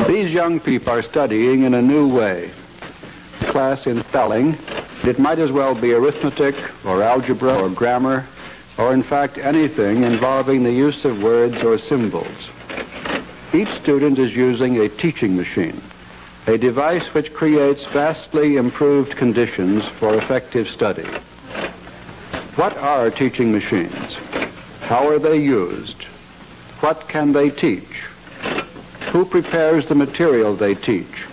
These young people are studying in a new way. Class in spelling, it might as well be arithmetic or algebra or grammar or in fact anything involving the use of words or symbols. Each student is using a teaching machine, a device which creates vastly improved conditions for effective study. What are teaching machines? How are they used? What can they teach? Who prepares the material they teach?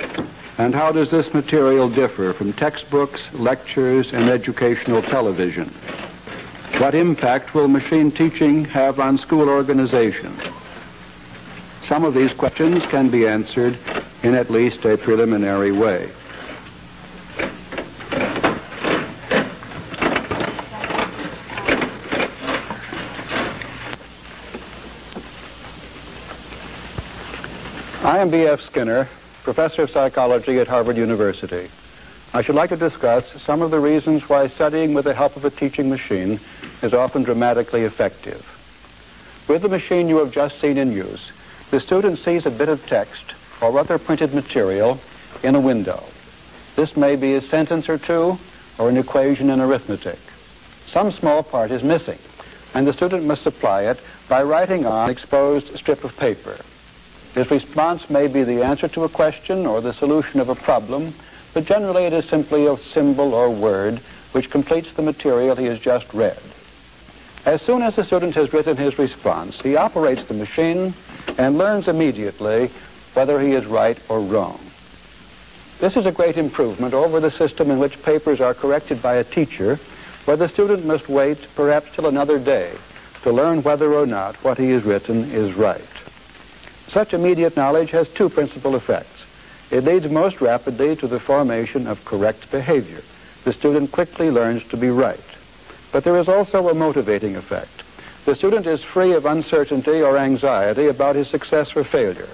And how does this material differ from textbooks, lectures, and educational television? What impact will machine teaching have on school organization? Some of these questions can be answered in at least a preliminary way. I am B.F. Skinner, professor of psychology at Harvard University. I should like to discuss some of the reasons why studying with the help of a teaching machine is often dramatically effective. With the machine you have just seen in use, the student sees a bit of text or other printed material in a window. This may be a sentence or two or an equation in arithmetic. Some small part is missing, and the student must supply it by writing on an exposed strip of paper. His response may be the answer to a question or the solution of a problem, but generally it is simply a symbol or word which completes the material he has just read. As soon as the student has written his response, he operates the machine and learns immediately whether he is right or wrong. This is a great improvement over the system in which papers are corrected by a teacher, where the student must wait perhaps till another day to learn whether or not what he has written is right. Such immediate knowledge has two principal effects. It leads most rapidly to the formation of correct behavior. The student quickly learns to be right. But there is also a motivating effect. The student is free of uncertainty or anxiety about his success or failure.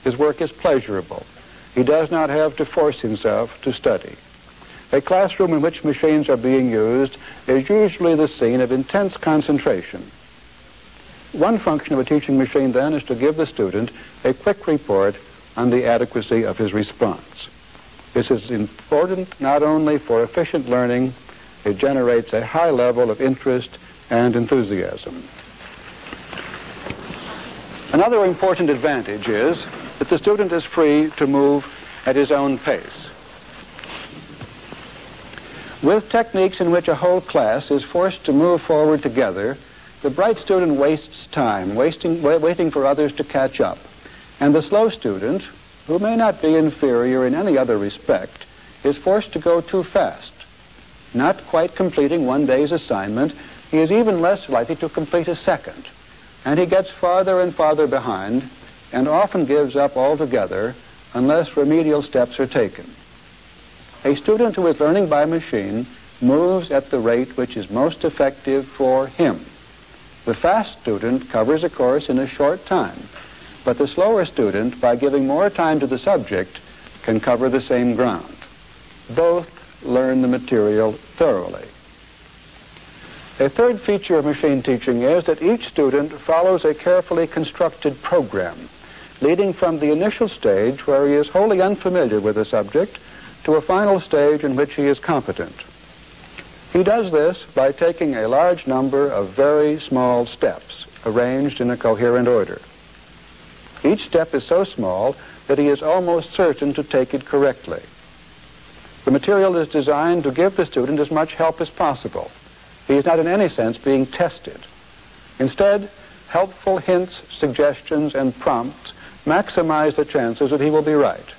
His work is pleasurable. He does not have to force himself to study. A classroom in which machines are being used is usually the scene of intense concentration. One function of a teaching machine, then, is to give the student a quick report on the adequacy of his response. This is important not only for efficient learning, it generates a high level of interest and enthusiasm. Another important advantage is that the student is free to move at his own pace. With techniques in which a whole class is forced to move forward together, the bright student wastes time, waiting for others to catch up. And the slow student, who may not be inferior in any other respect, is forced to go too fast. Not quite completing one day's assignment, he is even less likely to complete a second. And he gets farther and farther behind, and often gives up altogether unless remedial steps are taken. A student who is learning by machine moves at the rate which is most effective for him. The fast student covers a course in a short time, but the slower student, by giving more time to the subject, can cover the same ground. Both learn the material thoroughly. A third feature of machine teaching is that each student follows a carefully constructed program, leading from the initial stage where he is wholly unfamiliar with the subject to a final stage in which he is competent. He does this by taking a large number of very small steps, arranged in a coherent order. Each step is so small that he is almost certain to take it correctly. The material is designed to give the student as much help as possible. He is not in any sense being tested. Instead, helpful hints, suggestions, and prompts maximize the chances that he will be right.